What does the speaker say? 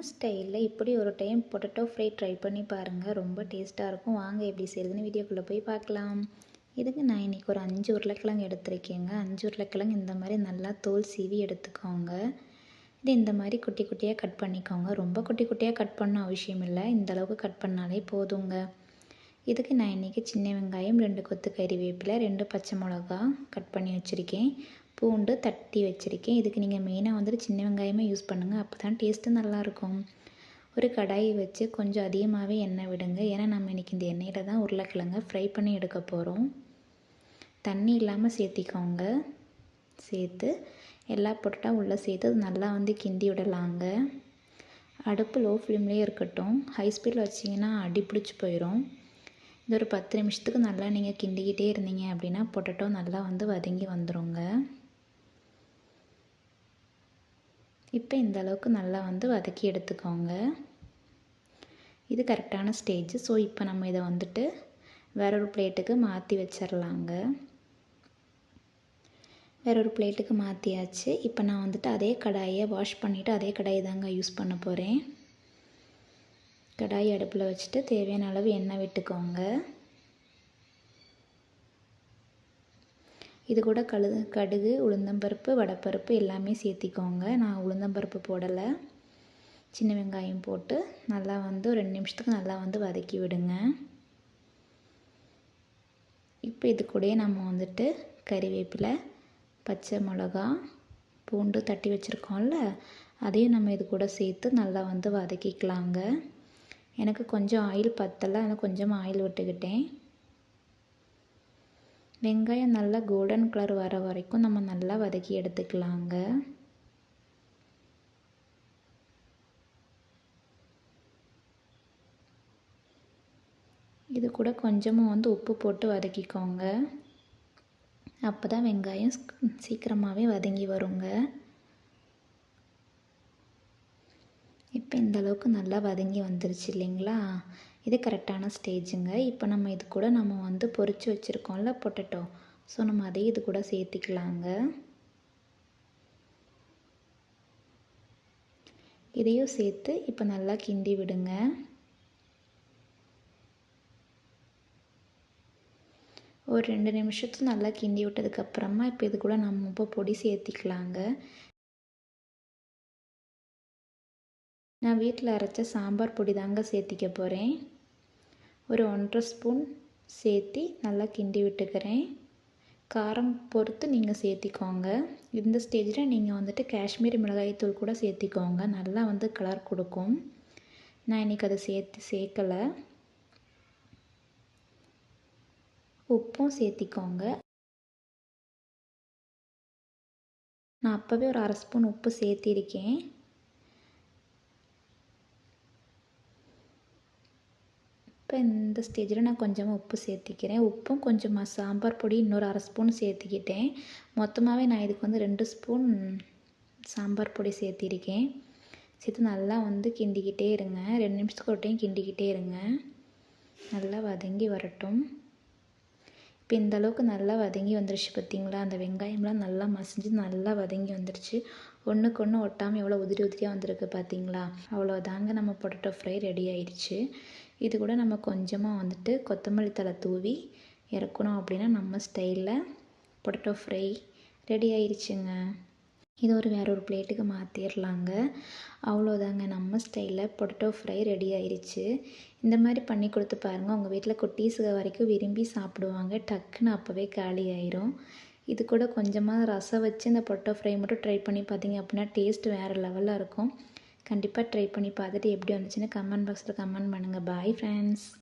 நம்ம ஸ்டைலில் இப்படி ஒரு டைம் பொட்டேட்டோ ஃப்ரை ட்ரை பண்ணி பாருங்கள். ரொம்ப டேஸ்ட்டாக இருக்கும். வாங்க எப்படி செய்கிறதுன்னு வீடியோக்குள்ளே போய் பார்க்கலாம். இதுக்கு நான் இன்றைக்கி ஒரு 5 உருளைக்கிழங்கு எடுத்துருக்கேங்க. 5 உருளைக்கிழங்கு இந்த மாதிரி நல்லா தோல் சீவி எடுத்துக்கோங்க. இது இந்த மாதிரி குட்டி குட்டியாக கட் பண்ணிக்கோங்க. ரொம்ப குட்டி குட்டியாக கட் பண்ண அவசியம் இல்லை, இந்தளவுக்கு கட் பண்ணாலே போதுங்க. இதுக்கு நான் இன்றைக்கி சின்ன வெங்காயம், 2 கொத்து கறிவேப்பிலை, 2 பச்சை மிளகா கட் பண்ணி வச்சுருக்கேன். பூண்டு தட்டி வச்சுருக்கேன். இதுக்கு நீங்கள் மெயினாக வந்துட்டு சின்ன வெங்காயமே யூஸ் பண்ணுங்கள், அப்போ தான் டேஸ்ட்டு நல்லாயிருக்கும். ஒரு கடாயை வச்சு கொஞ்சம் அதிகமாகவே எண்ணெய் விடுங்க. ஏன்னா நம்ம இன்றைக்கி இந்த எண்ணெயில் தான் உருளைக்கிழங்க ஃப்ரை பண்ணி எடுக்க போகிறோம். தண்ணி இல்லாமல் சேர்த்திக்கோங்க. சேர்த்து எல்லா பொருட்டா உள்ளே சேர்த்து நல்லா கிண்டி விடலாங்க. அடுப்பு லோ ஃப்ளேம்லேயே இருக்கட்டும். ஹை ஸ்பீடில் வச்சிங்கன்னா அடி பிடிச்சி போயிடும். இந்த ஒரு 10 நிமிஷத்துக்கு நல்லா நீங்கள் கிண்டிக்கிட்டே இருந்தீங்க அப்படின்னா பொட்டேட்டோ நல்லா வதங்கி வந்துடுங்க. இப்போ இந்த அளவுக்கு நல்லா வதக்கி எடுத்துக்கோங்க. இது கரெக்டான ஸ்டேஜ். ஸோ இப்போ நம்ம இதை வேறொரு பிளேட்டுக்கு மாற்றி வச்சிடலாங்க. வேறொரு பிளேட்டுக்கு மாற்றியாச்சு. இப்போ நான் அதே கடாயை வாஷ் பண்ணிவிட்டு அதே கடாயை தாங்க யூஸ் பண்ண போகிறேன். கடாயை அடுப்பில் வச்சுட்டு தேவையான அளவு எண்ணெய் விட்டுக்கோங்க. இது கூட கடுகு, உளுந்தம்பருப்பு, வடைப்பருப்பு எல்லாமே சேர்த்திக்கோங்க. நான் உளுந்தம்பருப்பு போடலை. சின்ன வெங்காயம் போட்டு நல்லா ஒரு 2 நிமிஷத்துக்கு நல்லா வதக்கி விடுங்க. இப்போ இது கூடயே நம்ம கறிவேப்பிலை, பச்சை மிளகா, பூண்டு தட்டி வச்சுருக்கோம்ல, அதையும் நம்ம இது கூட சேர்த்து நல்லா வதக்கிக்கலாங்க. எனக்கு கொஞ்சம் ஆயில் பத்தலை, ஆனால் கொஞ்சமாக ஆயில் விட்டுக்கிட்டேன். வெங்காயம் நல்லா கோல்டன் கலர் வர வரைக்கும் நம்ம நல்லா வதக்கி எடுத்துக்கலாங்க. இது கூட கொஞ்சமாக உப்பு போட்டு வதக்கிக்கோங்க. அப்போ தான் வெங்காயம் சீக்கிரமாகவே வதங்கி வருங்க. இப்போ இந்தளவுக்கு நல்லா வதங்கி வந்துருச்சு இல்லைங்களா? இது கரெக்டான ஸ்டேஜுங்க. இப்போ நம்ம இது கூட நம்ம பொரிச்சு வச்சுருக்கோம்ல பொட்டேட்டோ, ஸோ நம்ம அதையும் இது கூட சேர்த்திக்கலாங்க. இதையும் சேர்த்து இப்போ நல்லா கிண்டி விடுங்க. ஒரு 2 நிமிஷத்துக்கு நல்லா கிண்டி விட்டதுக்கப்புறமா இப்போ இது கூட நம்ம உப்பு பொடி சேர்த்திக்கலாங்க. நான் வீட்டில் அரைச்ச சாம்பார் பொடி தாங்க சேர்த்திக்க போகிறேன். ஒரு 1½ ஸ்பூன் சேர்த்தி நல்லா கிண்டி விட்டுக்கிறேன். காரம் பொறுத்து நீங்கள் சேர்த்திக்கோங்க. இந்த ஸ்டேஜில் நீங்கள் காஷ்மீரி மிளகாய்த்தூள் கூட சேர்த்திக்கோங்க. நல்லா கலர் கொடுக்கும். நான் இன்றைக்கி அதை சேர்க்கலை. உப்பும் சேர்த்திக்கோங்க. நான் அப்போவே ஒரு 1/2 ஸ்பூன் உப்பு சேர்த்திருக்கேன். இப்போ இந்த ஸ்டேஜில் நான் கொஞ்சமாக உப்பு சேர்த்திக்கிறேன். உப்பும் கொஞ்சமாக சாம்பார் பொடி இன்னொரு 1/2 ஸ்பூன் சேர்த்திக்கிட்டேன். மொத்தமாகவே நான் இதுக்கு 2 ஸ்பூன் சாம்பார் பொடி சேர்த்திருக்கேன். சேர்த்து நல்லா கிண்டிக்கிட்டே இருங்க. 2 நிமிஷத்துக்கு ஒரு டைம் கிண்டிக்கிட்டே இருங்க. நல்லா வதங்கி வரட்டும். இப்போ இந்தளவுக்கு நல்லா வதங்கி வந்துருச்சு பார்த்திங்களா? அந்த வெங்காயம்லாம் நல்லா மசிஞ்சு நல்லா வதங்கி வந்துருச்சு. ஒன்றுக்கு ஒன்று ஒட்டாமல் எவ்வளோ உதிரி உதிரியாக வந்திருக்கு பார்த்திங்களா? அவ்வளோதாங்க, நம்ம பொட்டேட்டோ ஃப்ரை ரெடி ஆயிடுச்சு. இது கூட நம்ம கொஞ்சமாக கொத்தமல்லி தழை தூவி இறக்கணும் அப்படின்னா நம்ம ஸ்டைலில் பொட்டேட்டோ ஃப்ரை ரெடி ஆயிடுச்சுங்க. இது வேற ஒரு பிளேட்டுக்கு மாற்றிடலாங்க. அவ்வளோதாங்க, நம்ம ஸ்டைலில் பொட்டேட்டோ ஃப்ரை ரெடி ஆயிடுச்சு. இந்த மாதிரி பண்ணி கொடுத்து பாருங்கள். உங்கள் வீட்டில் குட்டீஸுக வரைக்கும் விரும்பி சாப்பிடுவாங்க. டக்குன்னு அப்போவே காலி ஆயிரும். இது கூட கொஞ்சமாக ரசம் வச்சு இந்த பொட்டேட்டோ ஃப்ரை மட்டும் ட்ரை பண்ணி பார்த்தீங்க அப்படின்னா டேஸ்ட் வேறு லெவலில் இருக்கும். கண்டிப்பாக ட்ரை பண்ணி பார்த்துட்டு எப்படி வந்துச்சுன்னு கமெண்ட் பாக்ஸில் கமெண்ட் பண்ணுங்கள். Bye friends.